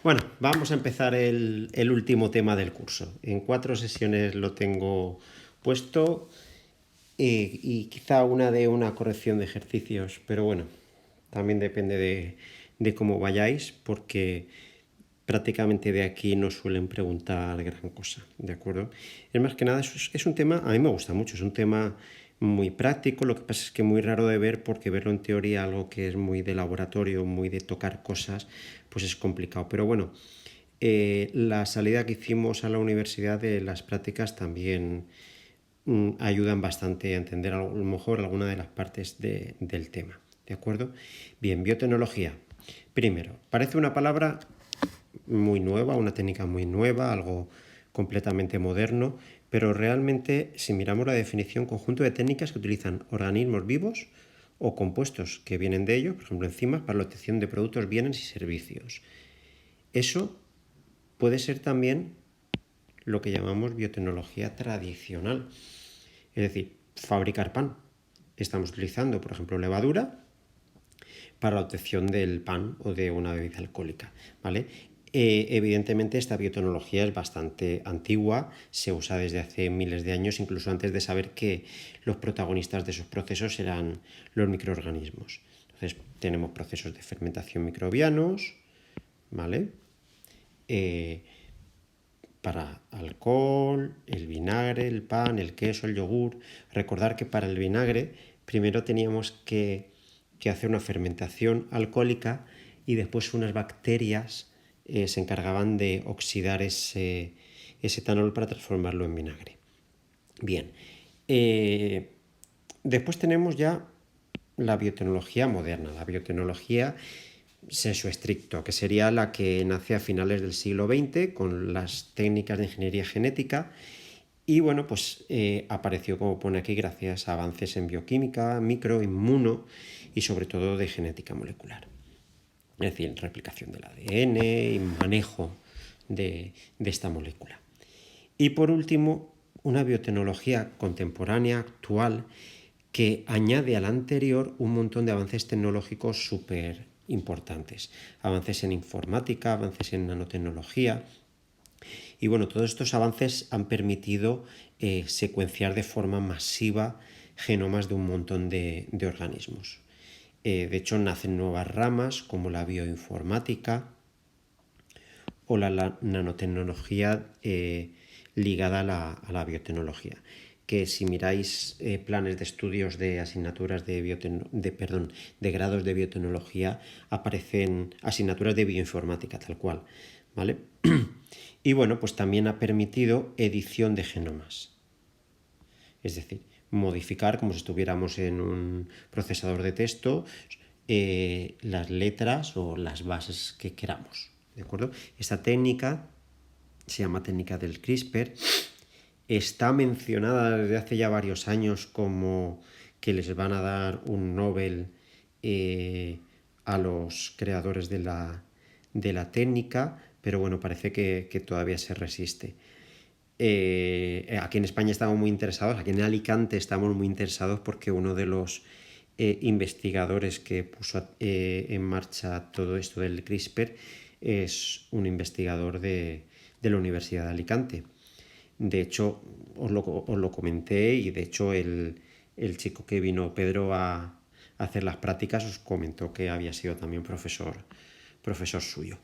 Bueno, vamos a empezar el último tema del curso. En 4 sesiones lo tengo puesto y quizá una de una corrección de ejercicios, pero bueno, también depende de cómo vayáis, porque prácticamente de aquí no suelen preguntar gran cosa, ¿de acuerdo? Es más que nada, es un tema, a mí me gusta mucho, es un tema muy práctico, lo que pasa es que muy raro de ver porque verlo en teoría, algo que es muy de laboratorio, muy de tocar cosas, pues es complicado. Pero bueno, la salida que hicimos a la universidad de las prácticas también ayudan bastante a entender a lo mejor alguna de las partes del tema, ¿de acuerdo? Bien, biotecnología. Primero, parece una palabra muy nueva, una técnica muy nueva, algo completamente moderno, pero realmente si miramos la definición, conjunto de técnicas que utilizan organismos vivos o compuestos que vienen de ellos, por ejemplo enzimas, para la obtención de productos, bienes y servicios. Eso puede ser también lo que llamamos biotecnología tradicional, es decir, fabricar pan. Estamos utilizando, por ejemplo, levadura para la obtención del pan o de una bebida alcohólica, ¿vale? Evidentemente esta biotecnología es bastante antigua, se usa desde hace miles de años, incluso antes de saber que los protagonistas de esos procesos eran los microorganismos. Entonces tenemos procesos de fermentación microbianos, ¿vale? Eh, para alcohol, el vinagre, el pan, el queso, el yogur. Recordar que para el vinagre primero teníamos que hacer una fermentación alcohólica y después unas bacterias se encargaban de oxidar ese etanol para transformarlo en vinagre. Bien, después tenemos ya la biotecnología moderna. La biotecnología sensu estricto, que sería la que nace a finales del siglo XX con las técnicas de ingeniería genética y bueno, pues apareció, como pone aquí, gracias a avances en bioquímica, micro, inmuno y sobre todo de genética molecular. Es decir, replicación del ADN y manejo de esta molécula. Y por último, una biotecnología contemporánea, actual, que añade al anterior un montón de avances tecnológicos súper importantes. Avances en informática, avances en nanotecnología. Y bueno, todos estos avances han permitido secuenciar de forma masiva genomas de un montón de organismos. De hecho, nacen nuevas ramas como la bioinformática o la nanotecnología ligada a la biotecnología, que si miráis planes de estudios de asignaturas de grados de biotecnología, aparecen asignaturas de bioinformática, tal cual, ¿vale? Y bueno, pues también ha permitido edición de genomas, es decir, modificar como si estuviéramos en un procesador de texto las letras o las bases que queramos, ¿de acuerdo? Esta técnica se llama técnica del CRISPR, está mencionada desde hace ya varios años como que les van a dar un Nobel a los creadores de la técnica, pero bueno, parece que todavía se resiste. Aquí en España estamos muy interesados, aquí en Alicante estamos muy interesados porque uno de los investigadores que puso en marcha todo esto del CRISPR es un investigador de la Universidad de Alicante. De hecho, os lo comenté y de hecho el chico que vino, Pedro, a hacer las prácticas, os comentó que había sido también profesor suyo.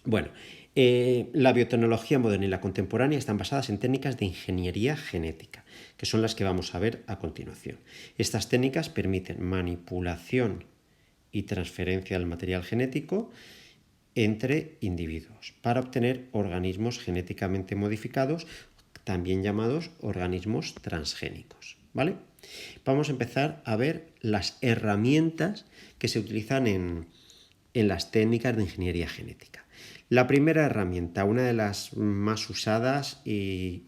Bueno, la biotecnología moderna y la contemporánea están basadas en técnicas de ingeniería genética, que son las que vamos a ver a continuación. Estas técnicas permiten manipulación y transferencia del material genético entre individuos para obtener organismos genéticamente modificados, también llamados organismos transgénicos, ¿vale? Vamos a empezar a ver las herramientas que se utilizan en las técnicas de ingeniería genética. La primera herramienta, una de las más usadas y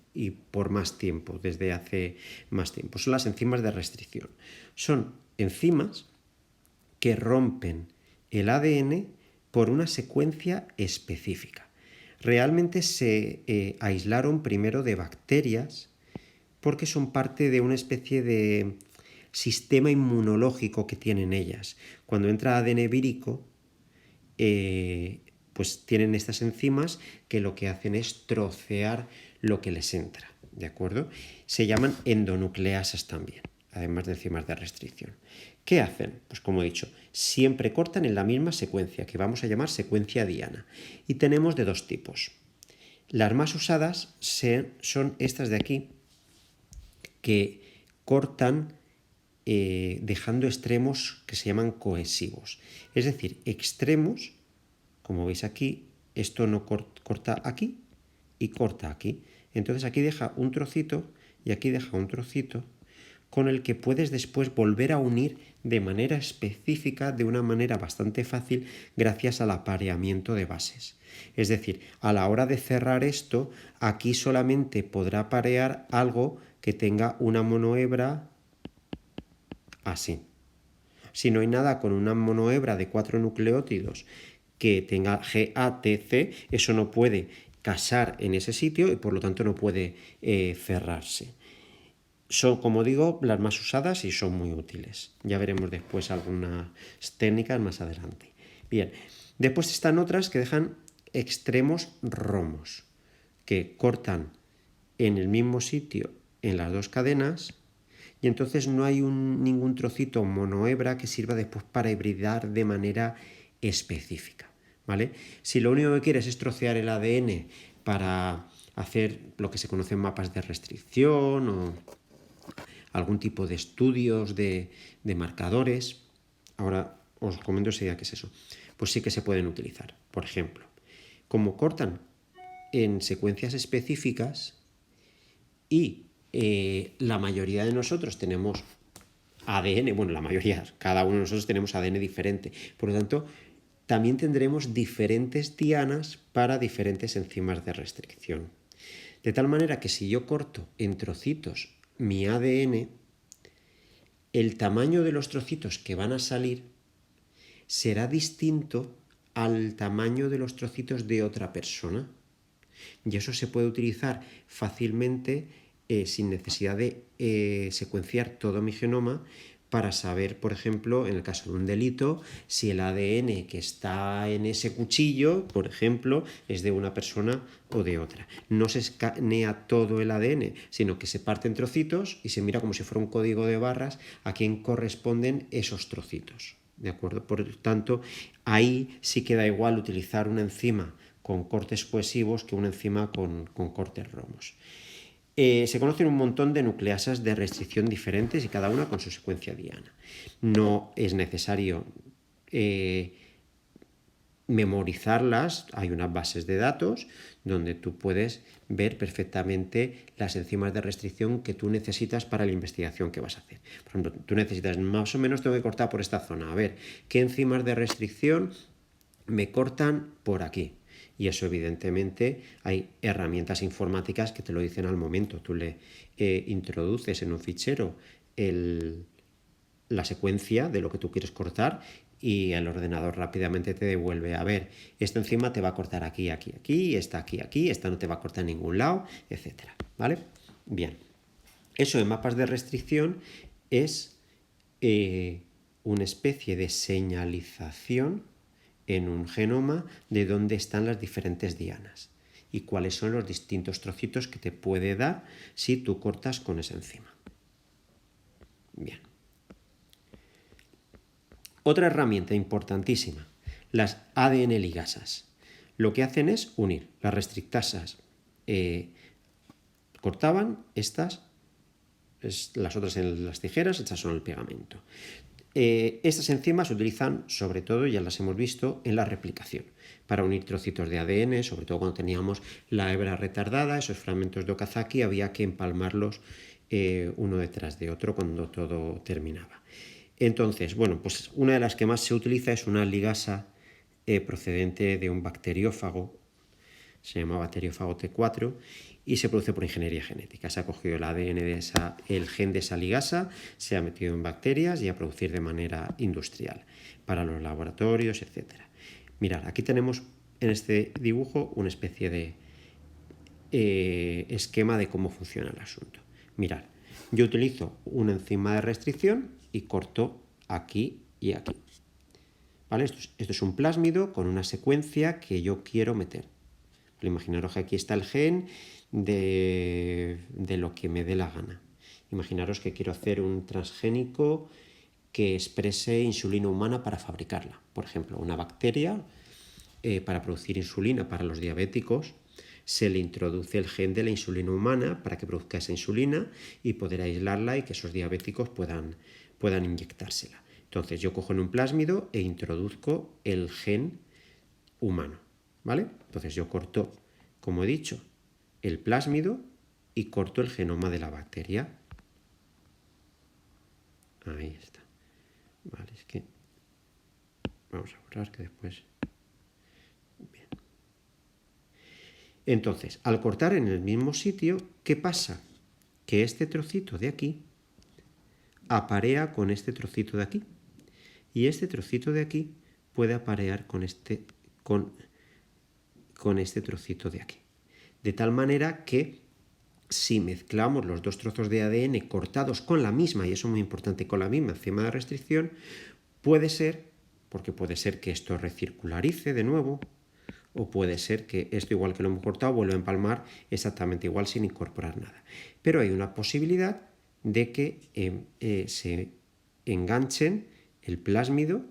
por más tiempo, desde hace más tiempo, son las enzimas de restricción. Son enzimas que rompen el ADN por una secuencia específica. Realmente se aislaron primero de bacterias porque son parte de una especie de sistema inmunológico que tienen ellas. Cuando entra ADN vírico, pues tienen estas enzimas que lo que hacen es trocear lo que les entra, ¿de acuerdo? Se llaman endonucleasas también, además de enzimas de restricción. ¿Qué hacen? Pues como he dicho, siempre cortan en la misma secuencia, que vamos a llamar secuencia diana. Y tenemos de dos tipos. Las más usadas son estas de aquí, que cortan dejando extremos que se llaman cohesivos. Es decir, extremos, como veis aquí, esto no corta aquí y corta aquí. Entonces aquí deja un trocito y aquí deja un trocito con el que puedes después volver a unir de manera específica, de una manera bastante fácil, gracias al apareamiento de bases. Es decir, a la hora de cerrar esto, aquí solamente podrá parear algo que tenga una monohebra así. Si no hay nada con una monohebra de 4 nucleótidos que tenga GATC, eso no puede casar en ese sitio y por lo tanto no puede cerrarse. Son, como digo, las más usadas y son muy útiles. Ya veremos después algunas técnicas más adelante. Bien, después están otras que dejan extremos romos, que cortan en el mismo sitio en las dos cadenas y entonces no hay ningún trocito monohebra que sirva después para hibridar de manera específica, ¿vale? Si lo único que quieres es trocear el ADN para hacer lo que se conocen mapas de restricción o algún tipo de estudios de marcadores, ahora os comento enseguida qué es eso, pues sí que se pueden utilizar. Por ejemplo, como cortan en secuencias específicas y la mayoría de nosotros tenemos ADN, bueno, la mayoría, cada uno de nosotros tenemos ADN diferente, por lo tanto, también tendremos diferentes dianas para diferentes enzimas de restricción. De tal manera que si yo corto en trocitos mi ADN, el tamaño de los trocitos que van a salir será distinto al tamaño de los trocitos de otra persona. Y eso se puede utilizar fácilmente sin necesidad de secuenciar todo mi genoma para saber, por ejemplo, en el caso de un delito, si el ADN que está en ese cuchillo, por ejemplo, es de una persona o de otra. No se escanea todo el ADN, sino que se parte en trocitos y se mira como si fuera un código de barras a quién corresponden esos trocitos. ¿De acuerdo? Por tanto, ahí sí queda igual utilizar una enzima con cortes cohesivos que una enzima con cortes romos. Se conocen un montón de nucleasas de restricción diferentes y cada una con su secuencia diana. No es necesario memorizarlas, hay unas bases de datos donde tú puedes ver perfectamente las enzimas de restricción que tú necesitas para la investigación que vas a hacer. Por ejemplo, tú necesitas más o menos, tengo que cortar por esta zona, a ver, ¿qué enzimas de restricción me cortan por aquí? Y eso evidentemente hay herramientas informáticas que te lo dicen al momento. Tú le introduces en un fichero la secuencia de lo que tú quieres cortar y el ordenador rápidamente te devuelve, a ver, esta enzima te va a cortar aquí, aquí, aquí, esta aquí, aquí, esta no te va a cortar en ningún lado, etcétera, ¿vale? Bien, eso en mapas de restricción es una especie de señalización en un genoma de dónde están las diferentes dianas y cuáles son los distintos trocitos que te puede dar si tú cortas con esa enzima. Bien. Otra herramienta importantísima, las ADN ligasas. Lo que hacen es unir las restrictasas. Cortaban estas, las otras en las tijeras, estas son el pegamento. Estas enzimas se utilizan sobre todo, ya las hemos visto, en la replicación, para unir trocitos de ADN, sobre todo cuando teníamos la hebra retardada, esos fragmentos de Okazaki había que empalmarlos uno detrás de otro cuando todo terminaba. Entonces, bueno, pues una de las que más se utiliza es una ligasa procedente de un bacteriófago, se llama bacteriófago T4, y se produce por ingeniería genética. Se ha cogido el ADN el gen de esa ligasa, se ha metido en bacterias y a producir de manera industrial para los laboratorios, etc. Mirad, aquí tenemos en este dibujo una especie de esquema de cómo funciona el asunto. Mirad, yo utilizo una enzima de restricción y corto aquí y aquí. ¿vale? Esto es un plásmido con una secuencia que yo quiero meter. Imaginaros que aquí está el gen de lo que me dé la gana. Imaginaros que quiero hacer un transgénico que exprese insulina humana para fabricarla. Por ejemplo, una bacteria para producir insulina para los diabéticos, se le introduce el gen de la insulina humana para que produzca esa insulina y poder aislarla y que esos diabéticos puedan inyectársela. Entonces yo cojo en un plásmido e introduzco el gen humano, ¿vale? Entonces yo corto, como he dicho, el plásmido y corto el genoma de la bacteria. Ahí está. Vale, es que vamos a borrar que después... Bien. Entonces, al cortar en el mismo sitio, ¿qué pasa? Que este trocito de aquí aparea con este trocito de aquí. Y este trocito de aquí puede aparear con este trocito de aquí. De tal manera que si mezclamos los dos trozos de ADN cortados con la misma, y eso es muy importante, con la misma enzima de restricción, puede ser, porque puede ser que esto recircularice de nuevo, o puede ser que esto, igual que lo hemos cortado, vuelva a empalmar exactamente igual sin incorporar nada. Pero hay una posibilidad de que se enganchen el plásmido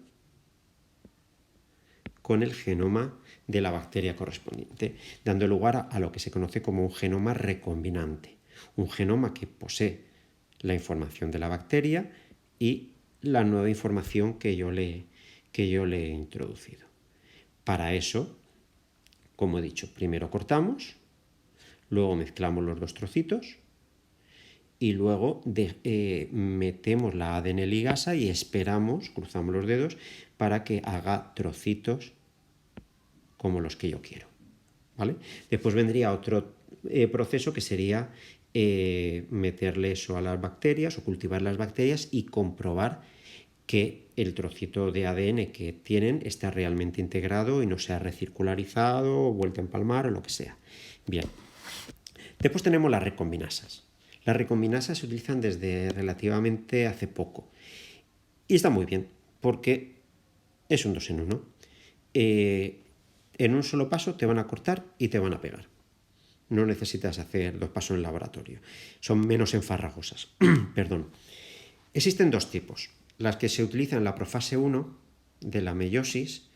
con el genoma de la bacteria correspondiente, dando lugar a lo que se conoce como un genoma recombinante, un genoma que posee la información de la bacteria y la nueva información que yo le he introducido. Para eso, como he dicho, primero cortamos, luego mezclamos los dos trocitos y luego metemos la ADN ligasa y esperamos, cruzamos los dedos, para que haga trocitos como los que yo quiero, ¿vale? Después vendría otro proceso que sería meterle eso a las bacterias o cultivar las bacterias y comprobar que el trocito de ADN que tienen está realmente integrado y no se ha recircularizado o vuelto a empalmar o lo que sea. Bien. Después tenemos las recombinasas. Las recombinasas se utilizan desde relativamente hace poco. Y está muy bien, porque es un 2 en 1. En un solo paso te van a cortar y te van a pegar. No necesitas hacer 2 pasos en el laboratorio. Son menos enfarragosas. Perdón. Existen 2 tipos. Las que se utilizan en la profase 1 de la meiosis,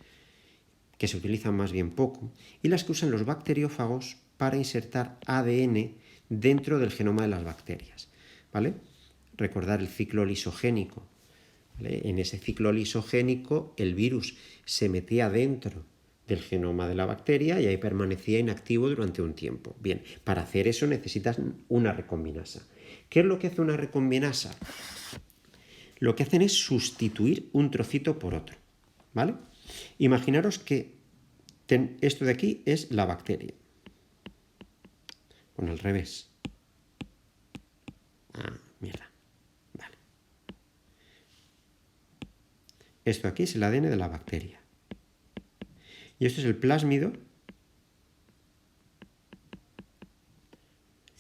que se utilizan más bien poco, y las que usan los bacteriófagos para insertar ADN dentro del genoma de las bacterias, ¿vale? Recordar el ciclo lisogénico, ¿vale? En ese ciclo lisogénico el virus se metía dentro del genoma de la bacteria y ahí permanecía inactivo durante un tiempo. Bien, para hacer eso necesitas una recombinasa. ¿Qué es lo que hace una recombinasa? Lo que hacen es sustituir un trocito por otro, ¿vale? Imaginaros que esto de aquí es la bacteria. Bueno, al revés. Ah, mierda. Vale. Esto aquí es el ADN de la bacteria. Y esto es el plásmido.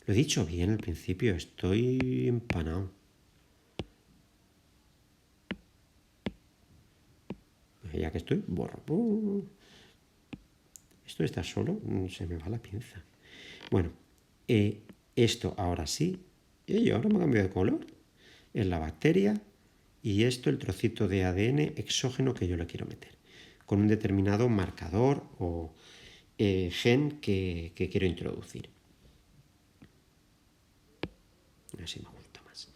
Lo he dicho bien al principio, estoy empanado. Ya que estoy, borro. Esto está solo, se me va la pinza. Bueno, esto ahora sí, y ahora me ha cambiado de color. Es la bacteria y esto el trocito de ADN exógeno que yo le quiero meter, con un determinado marcador o gen que quiero introducir. Así me gusta más.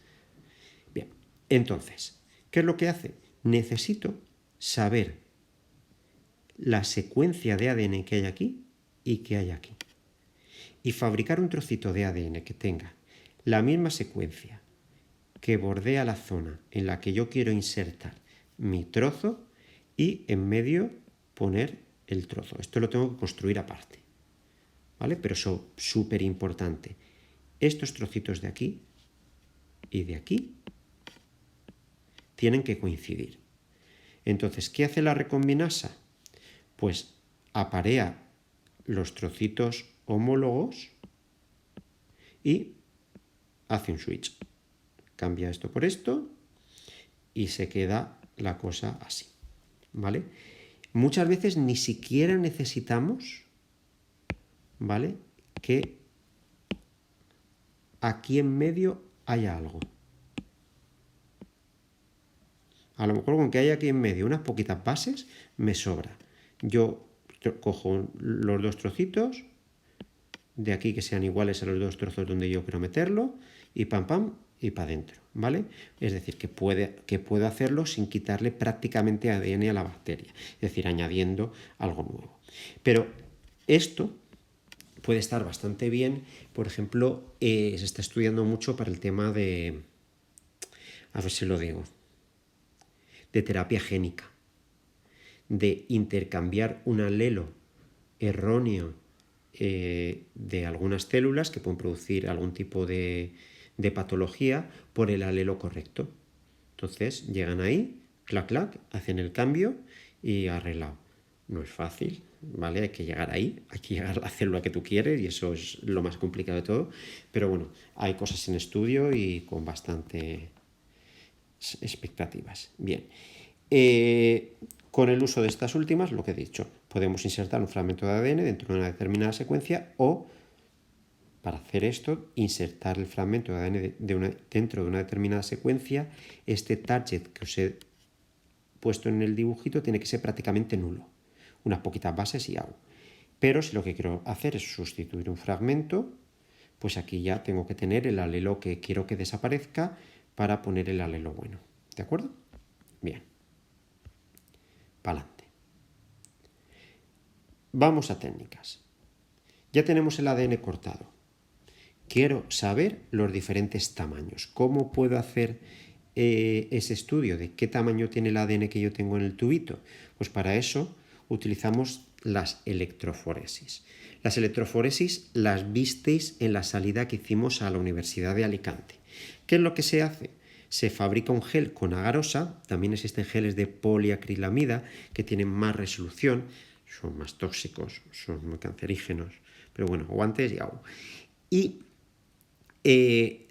Bien, entonces, ¿qué es lo que hace? Necesito saber la secuencia de ADN que hay aquí y que hay aquí. Y fabricar un trocito de ADN que tenga la misma secuencia que bordea la zona en la que yo quiero insertar mi trozo y en medio poner el trozo. Esto lo tengo que construir aparte, ¿vale? Pero eso es súper importante. Estos trocitos de aquí y de aquí tienen que coincidir. Entonces, ¿qué hace la recombinasa? Pues aparea los trocitos homólogos y hace un switch. Cambia esto por esto y se queda la cosa así. ¿vale? Muchas veces ni siquiera necesitamos, ¿vale?, que aquí en medio haya algo. A lo mejor con que haya aquí en medio unas poquitas bases me sobra. Yo cojo los dos trocitos de aquí que sean iguales a los dos trozos donde yo quiero meterlo y pam pam y para adentro, ¿vale? Es decir, que puedo hacerlo sin quitarle prácticamente ADN a la bacteria, es decir, añadiendo algo nuevo. Pero esto puede estar bastante bien, por ejemplo, se está estudiando mucho para el tema de, a ver si lo digo, de terapia génica, de intercambiar un alelo erróneo de algunas células que pueden producir algún tipo de patología por el alelo correcto. Entonces llegan ahí, clac, clac, hacen el cambio y arreglado. No es fácil, ¿vale? Hay que llegar ahí, hay que llegar a la célula que tú quieres y eso es lo más complicado de todo. Pero bueno, hay cosas en estudio y con bastante expectativas. Bien. Con el uso de estas últimas, lo que he dicho, podemos insertar un fragmento de ADN dentro de una determinada secuencia o, para hacer esto, insertar el fragmento de ADN dentro de una determinada secuencia. Este target que os he puesto en el dibujito tiene que ser prácticamente nulo. Unas poquitas bases y hago. Pero si lo que quiero hacer es sustituir un fragmento, pues aquí ya tengo que tener el alelo que quiero que desaparezca para poner el alelo bueno. ¿De acuerdo? Bien. Pa'lante. Vamos a técnicas. Ya tenemos el ADN cortado. Quiero saber los diferentes tamaños. ¿Cómo puedo hacer ese estudio de qué tamaño tiene el ADN que yo tengo en el tubito? Pues para eso utilizamos las electroforesis. Las electroforesis las visteis en la salida que hicimos a la Universidad de Alicante. ¿Qué es lo que se hace? Se fabrica un gel con agarosa, también existen geles de poliacrilamida que tienen más resolución, son más tóxicos, son muy cancerígenos, pero bueno, guantes y hago. Y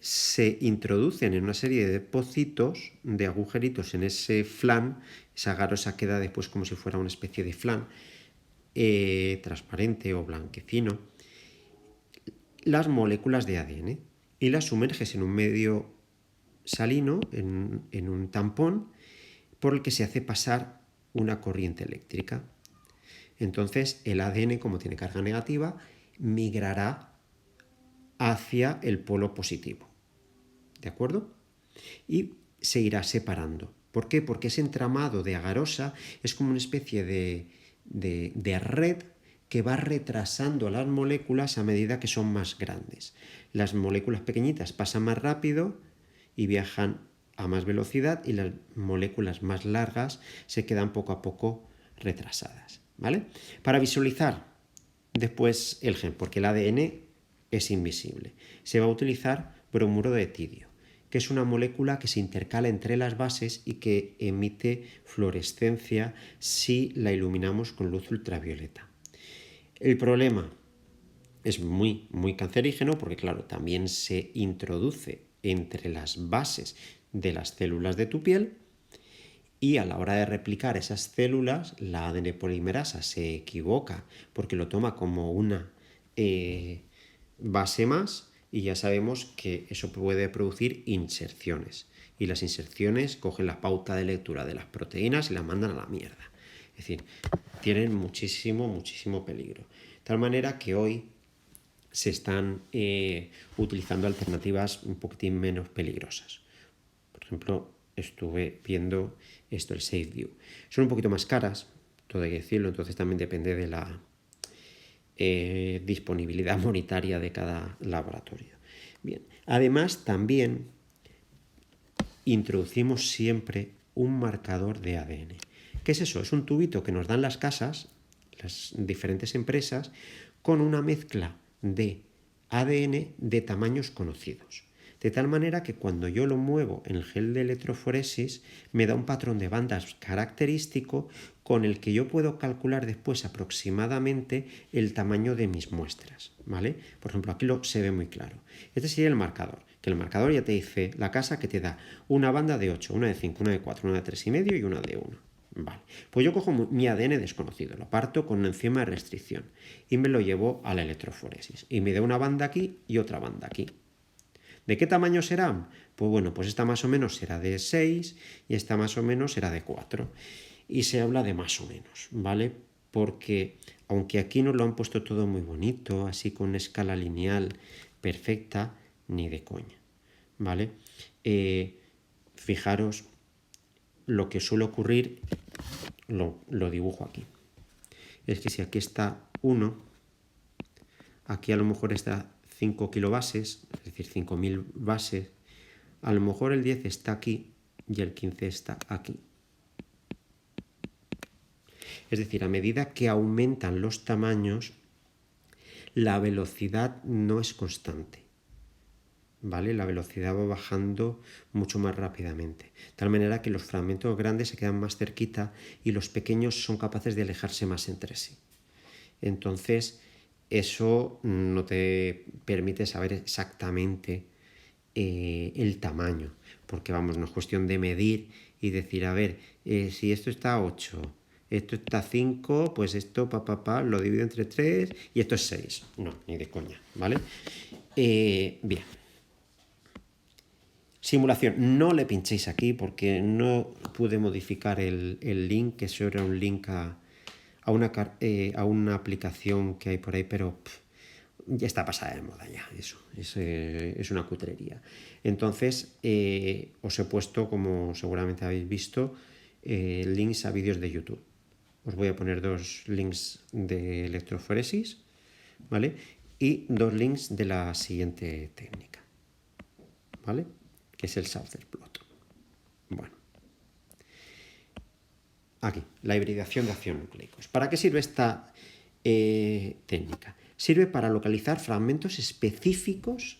se introducen en una serie de pocitos, de agujeritos en ese flan, esa agarosa queda después como si fuera una especie de flan, transparente o blanquecino, las moléculas de ADN y las sumerges en un medio salino, en un tampón, por el que se hace pasar una corriente eléctrica. Entonces el ADN, como tiene carga negativa, migrará hacia el polo positivo. ¿De acuerdo? Y se irá separando. ¿Por qué? Porque ese entramado de agarosa es como una especie de red que va retrasando a las moléculas a medida que son más grandes. Las moléculas pequeñitas pasan más rápido y viajan a más velocidad y las moléculas más largas se quedan poco a poco retrasadas, ¿vale? Para visualizar después el gen, porque el ADN es invisible, se va a utilizar bromuro de tidio, que es una molécula que se intercala entre las bases y que emite fluorescencia si la iluminamos con luz ultravioleta. El problema es muy cancerígeno porque, claro, también se introduce entre las bases de las células de tu piel y a la hora de replicar esas células, la ADN polimerasa se equivoca porque lo toma como una base más y ya sabemos que eso puede producir inserciones. Y las inserciones cogen la pauta de lectura de las proteínas y las mandan a la mierda. Es decir, tienen muchísimo peligro. De tal manera que hoy se están utilizando alternativas un poquitín menos peligrosas. Por ejemplo, estuve viendo esto, el SafeView. Son un poquito más caras, todo hay que decirlo, entonces también depende de la disponibilidad monetaria de cada laboratorio. Bien, además también introducimos siempre un marcador de ADN. ¿Qué es eso? Es un tubito que nos dan las casas, las diferentes empresas, con una mezcla de ADN de tamaños conocidos. De tal manera que cuando yo lo muevo en el gel de electroforesis me da un patrón de bandas característico con el que yo puedo calcular después aproximadamente el tamaño de mis muestras, ¿vale? Por ejemplo, aquí se ve muy claro. Este sería el marcador, que el marcador ya te dice la casa que te da una banda de 8, una de 5, una de 4, una de 3,5 y una de 1. Vale, pues yo cojo mi ADN desconocido, lo parto con una enzima de restricción y me lo llevo a la electroforesis. Y me da una banda aquí y otra banda aquí. ¿De qué tamaño serán? Pues bueno, pues esta más o menos será de 6 y esta más o menos será de 4. Y se habla de más o menos, ¿vale? Porque aunque aquí nos lo han puesto todo muy bonito, así con una escala lineal perfecta, ni de coña, ¿vale? Fijaros, lo que suele ocurrir, lo dibujo aquí. Es que si aquí está 1, aquí a lo mejor está 5 kilobases, es decir, 5000 bases, a lo mejor el 10 está aquí y el 15 está aquí. Es decir, a medida que aumentan los tamaños, la velocidad no es constante, ¿vale? La velocidad va bajando mucho más rápidamente. De tal manera que los fragmentos grandes se quedan más cerquita y los pequeños son capaces de alejarse más entre sí. Entonces, eso no te permite saber exactamente el tamaño, porque vamos, no es cuestión de medir y decir, a ver, si esto está a 8, esto está a 5, pues esto, lo divido entre 3 y esto es 6. No, ni de coña, ¿vale? Bien. Simulación, no le pinchéis aquí porque no pude modificar el link, que eso era un link a una aplicación que hay por ahí, pero ya está pasada de moda ya, eso es una cutrería. Entonces, os he puesto, como seguramente habéis visto, links a vídeos de YouTube. Os voy a poner 2 links de electroforesis, ¿vale? Y 2 links de la siguiente técnica, ¿vale? Que es el Saucer plot. Bueno. Aquí, la hibridación de ácidos nucleicos. ¿Para qué sirve esta técnica? Sirve para localizar fragmentos específicos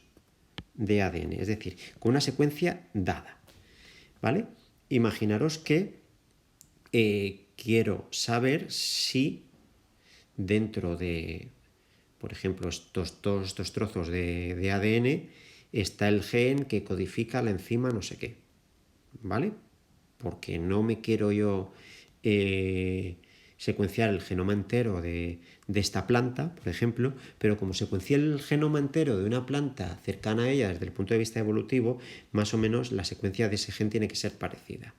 de ADN, es decir, con una secuencia dada, ¿vale? Imaginaros que quiero saber si dentro de, por ejemplo, todos estos trozos de ADN está el gen que codifica la enzima no sé qué, ¿vale? Porque no me quiero yo secuenciar el genoma entero de esta planta, por ejemplo, pero como secuencié el genoma entero de una planta cercana a ella desde el punto de vista evolutivo, más o menos la secuencia de ese gen tiene que ser parecida.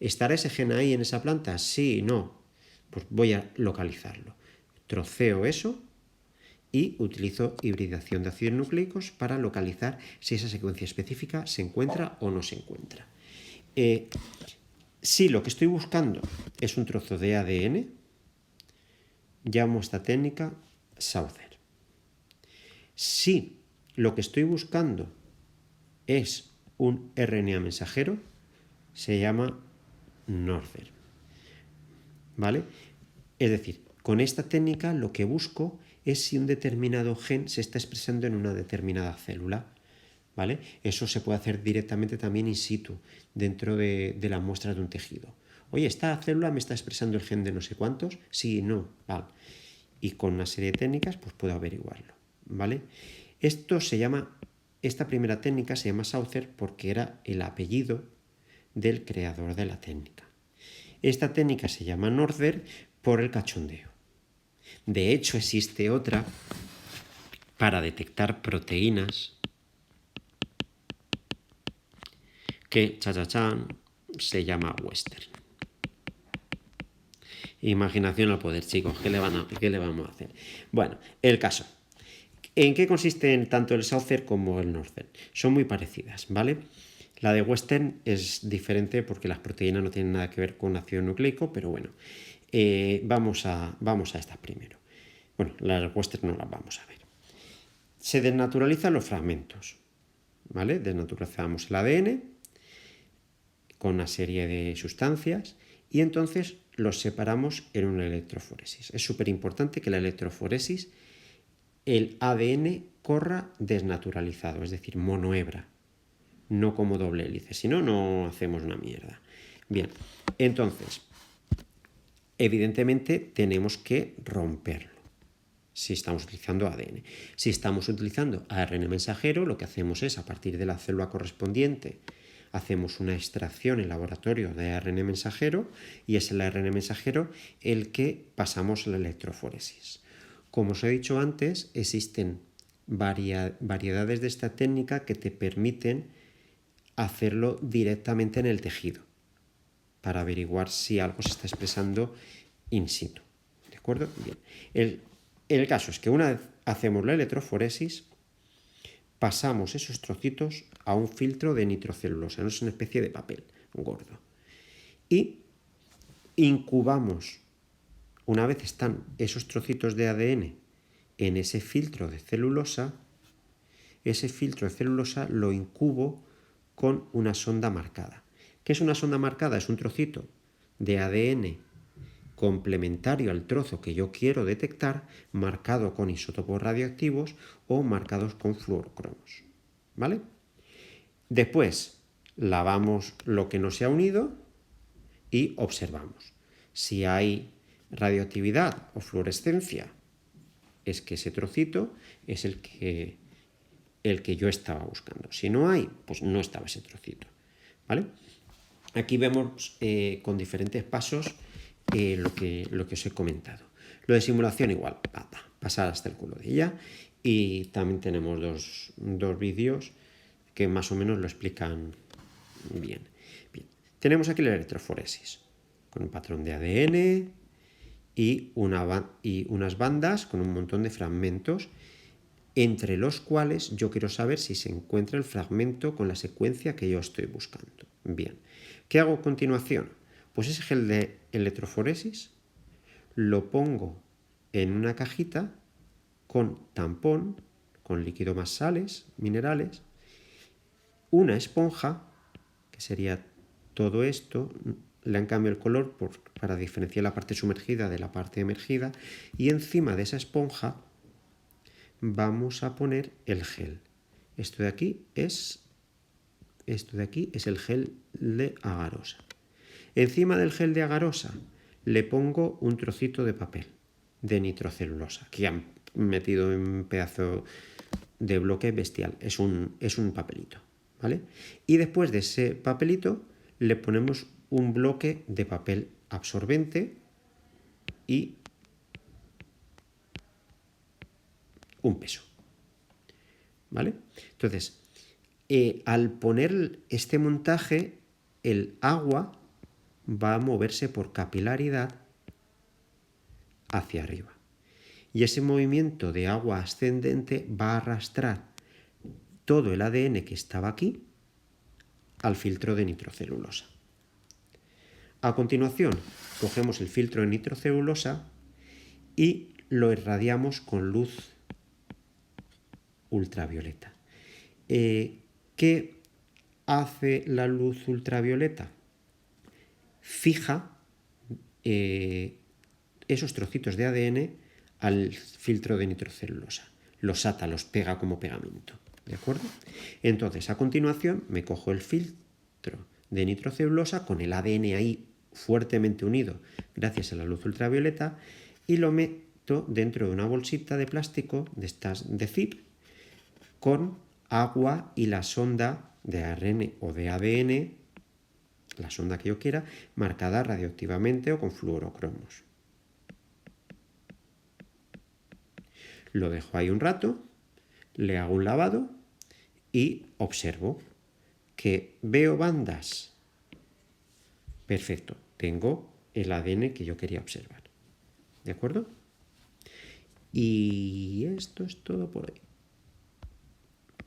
¿Estará ese gen ahí en esa planta? Sí, no. Pues voy a localizarlo. Troceo eso y utilizo hibridación de ácidos nucleicos para localizar si esa secuencia específica se encuentra o no se encuentra. Si lo que estoy buscando es un trozo de ADN, llamo a esta técnica Saucer. Si lo que estoy buscando es un RNA mensajero, se llama Norther, ¿vale? Es decir, con esta técnica lo que busco es si un determinado gen se está expresando en una determinada célula, ¿vale? Eso se puede hacer directamente también in situ, dentro de la muestra de un tejido. Oye, ¿esta célula me está expresando el gen de no sé cuántos? Sí, no, vale. Y con una serie de técnicas pues puedo averiguarlo, ¿vale? Esta primera técnica se llama Saucer porque era el apellido del creador de la técnica. Esta técnica se llama Norther por el cachondeo. De hecho, existe otra para detectar proteínas que, se llama Western. Imaginación al poder, chicos. ¿Qué le vamos a hacer? Bueno, el caso. ¿En qué consisten tanto el Saucer como el Northern? Son muy parecidas, ¿vale? La de Western es diferente porque las proteínas no tienen nada que ver con ácido nucleico, pero bueno, vamos a estas primero. Bueno, las Western no las vamos a ver. Se desnaturalizan los fragmentos, ¿vale? Desnaturalizamos el ADN con una serie de sustancias y entonces los separamos en una electroforesis. Es súper importante que la electroforesis, el ADN corra desnaturalizado, es decir, monohebra, no como doble hélice, si no, no hacemos una mierda. Bien, entonces, evidentemente tenemos que romperlo si estamos utilizando ADN. Si estamos utilizando ARN mensajero, lo que hacemos es, a partir de la célula correspondiente hacemos una extracción en laboratorio de ARN mensajero y es el ARN mensajero el que pasamos a la electroforesis. Como os he dicho antes, existen variedades de esta técnica que te permiten hacerlo directamente en el tejido para averiguar si algo se está expresando in situ. ¿De acuerdo? Bien. El caso es que una vez hacemos la electroforesis, pasamos esos trocitos a un filtro de nitrocelulosa, no es una especie de papel gordo. Y incubamos, una vez están esos trocitos de ADN en ese filtro de celulosa, ese filtro de celulosa lo incubo con una sonda marcada. ¿Qué es una sonda marcada? Es un trocito de ADN complementario al trozo que yo quiero detectar, marcado con isótopos radioactivos o marcados con fluorocromos. ¿Vale? Después lavamos lo que no se ha unido y observamos. Si hay radioactividad o fluorescencia, es que ese trocito es el que yo estaba buscando. Si no hay, pues no estaba ese trocito. ¿Vale? Aquí vemos con diferentes pasos lo que os he comentado. Lo de simulación igual, pasar hasta el culo de ella. Y también tenemos dos vídeos que más o menos lo explican bien. Tenemos aquí la electroforesis, con un patrón de ADN y unas bandas con un montón de fragmentos, entre los cuales yo quiero saber si se encuentra el fragmento con la secuencia que yo estoy buscando. Bien, ¿qué hago a continuación? Pues ese gel de electroforesis lo pongo en una cajita con tampón, con líquido más sales, minerales, una esponja, que sería todo esto, le han cambiado el color para diferenciar la parte sumergida de la parte emergida, y encima de esa esponja vamos a poner el gel. Esto de aquí es el gel de agarosa. Encima del gel de agarosa le pongo un trocito de papel de nitrocelulosa que han metido en un pedazo de bloque bestial. Es un papelito, ¿vale? Y después de ese papelito le ponemos un bloque de papel absorbente y un peso, ¿vale? Entonces, al poner este montaje, el agua va a moverse por capilaridad hacia arriba. Y ese movimiento de agua ascendente va a arrastrar todo el ADN que estaba aquí al filtro de nitrocelulosa. A continuación, cogemos el filtro de nitrocelulosa y lo irradiamos con luz ultravioleta. ¿Qué hace la luz ultravioleta? Fija esos trocitos de ADN al filtro de nitrocelulosa. Los ata, los pega como pegamento. ¿De acuerdo? Entonces, a continuación, me cojo el filtro de nitrocelulosa con el ADN ahí fuertemente unido gracias a la luz ultravioleta y lo meto dentro de una bolsita de plástico de estas de zip con agua y la sonda de ARN o de ADN, la sonda que yo quiera, marcada radioactivamente o con fluorocromos. Lo dejo ahí un rato, le hago un lavado y observo que veo bandas. Perfecto, tengo el ADN que yo quería observar. ¿De acuerdo? Y esto es todo por hoy.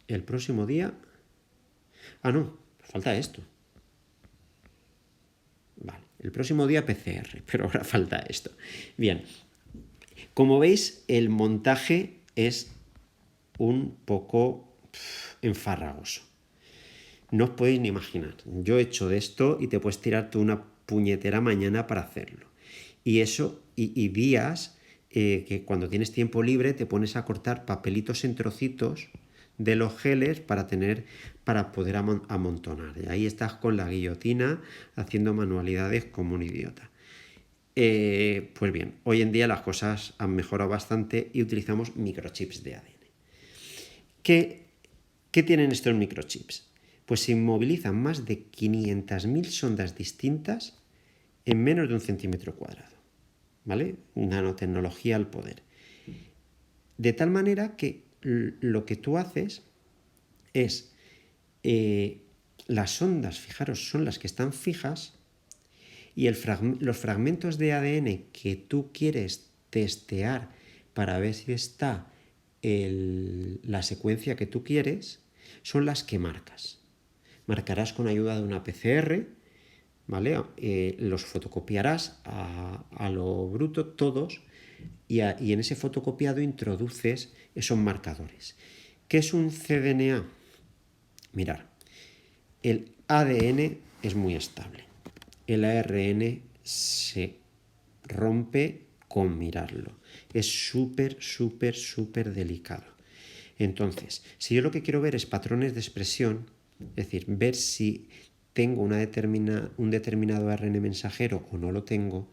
El próximo día... no, falta esto. Vale, el próximo día PCR, pero ahora falta esto. Bien, como veis, el montaje es un poco enfarragoso. No os podéis ni imaginar. Yo he hecho de esto y te puedes tirar tú una puñetera mañana para hacerlo. Y eso, y días que cuando tienes tiempo libre te pones a cortar papelitos en trocitos de los geles para poder amontonar. Y ahí estás con la guillotina haciendo manualidades como un idiota. Pues bien, hoy en día las cosas han mejorado bastante y utilizamos microchips de ADN. ¿Qué tienen estos microchips? Pues se inmovilizan más de 500.000 sondas distintas en menos de 1 centímetro cuadrado. ¿Vale? Nanotecnología al poder. De tal manera que lo que tú haces es, las sondas, fijaros, son las que están fijas y los fragmentos de ADN que tú quieres testear para ver si está la secuencia que tú quieres, son las que marcas. Marcarás con ayuda de una PCR, ¿vale? Los fotocopiarás a lo bruto todos y en ese fotocopiado introduces esos marcadores. ¿Qué es un cDNA? Mirar, el ADN es muy estable. El ARN se rompe con mirarlo. Es súper, súper, súper delicado. Entonces, si yo lo que quiero ver es patrones de expresión, es decir, ver si tengo un determinado ARN mensajero o no lo tengo,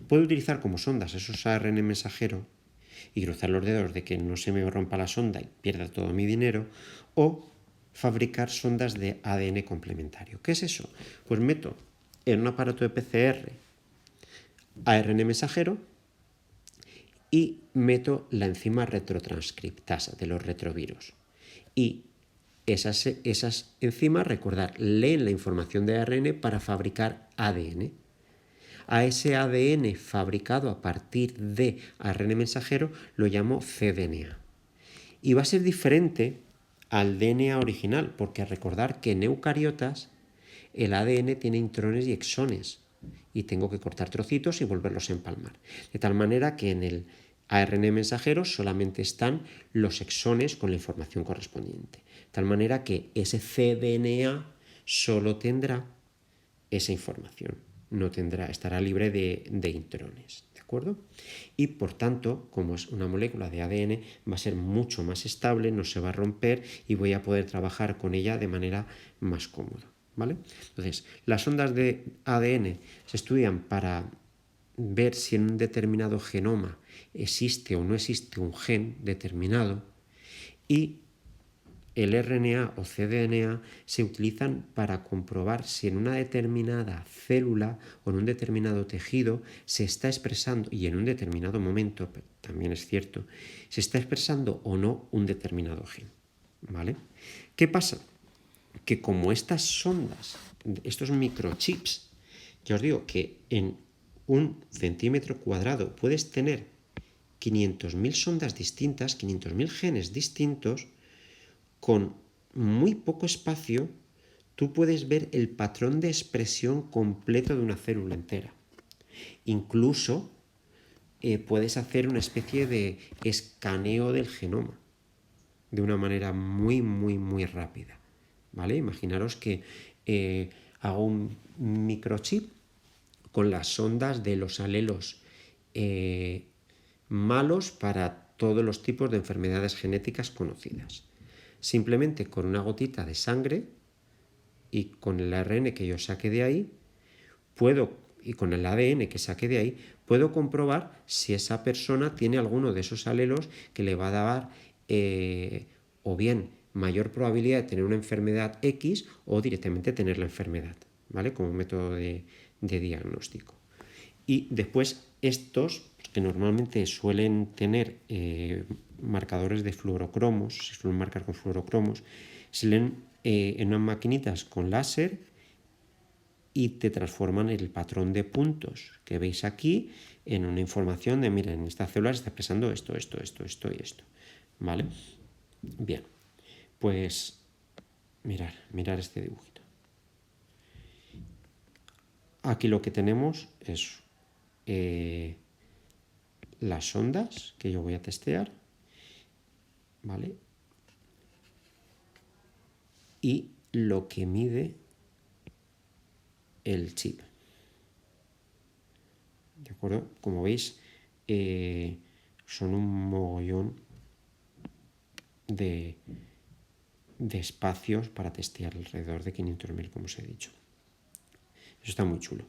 puedo utilizar como sondas esos ARN mensajeros y cruzar los dedos de que no se me rompa la sonda y pierda todo mi dinero, o fabricar sondas de ADN complementario. ¿Qué es eso? Pues meto en un aparato de PCR ARN mensajero y meto la enzima retrotranscriptasa de los retrovirus. Y esas enzimas, recordar, leen la información de ARN para fabricar ADN. A ese ADN fabricado a partir de ARN mensajero lo llamo cDNA. Y va a ser diferente al DNA original, porque recordar que en eucariotas el ADN tiene intrones y exones y tengo que cortar trocitos y volverlos a empalmar. De tal manera que en el ARN mensajero solamente están los exones con la información correspondiente. De tal manera que ese cDNA solo tendrá esa información, no tendrá, estará libre de intrones, ¿de acuerdo? Y por tanto, como es una molécula de ADN, va a ser mucho más estable, no se va a romper y voy a poder trabajar con ella de manera más cómoda, ¿vale? Entonces, las ondas de ADN se estudian para ver si en un determinado genoma existe o no existe un gen determinado, y el RNA o cDNA se utilizan para comprobar si en una determinada célula o en un determinado tejido se está expresando, y en un determinado momento, también es cierto, se está expresando o no un determinado gen, ¿vale? ¿Qué pasa? Que como estas sondas, estos microchips, ya os digo que en 1 centímetro cuadrado puedes tener 500.000 sondas distintas, 500.000 genes distintos. Con muy poco espacio, tú puedes ver el patrón de expresión completo de una célula entera. Incluso puedes hacer una especie de escaneo del genoma de una manera muy, muy, muy rápida, ¿vale? Imaginaros que hago un microchip con las sondas de los alelos malos para todos los tipos de enfermedades genéticas conocidas. Simplemente con una gotita de sangre y con el ARN que yo saque de ahí, y con el ADN que saque de ahí, puedo comprobar si esa persona tiene alguno de esos alelos que le va a dar o bien mayor probabilidad de tener una enfermedad X o directamente tener la enfermedad, ¿vale? Como método de diagnóstico. Y después estos, que normalmente suelen tener marcadores de fluorocromos, se suelen marcar con fluorocromos, se leen en unas maquinitas con láser y te transforman el patrón de puntos que veis aquí en una información de, miren, en esta célula se está expresando esto, esto, esto, esto y esto, ¿vale? Bien, pues mirar este dibujito. Aquí lo que tenemos es las ondas que yo voy a testear, ¿vale? Y lo que mide el chip. ¿De acuerdo? Como veis, son un mogollón de espacios para testear alrededor de 500.000, como os he dicho. Eso está muy chulo.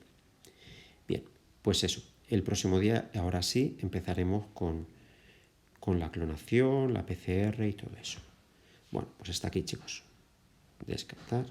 Bien, pues eso. El próximo día, ahora sí, empezaremos con la clonación, la PCR y todo eso. Bueno, pues hasta aquí, chicos. Descartar.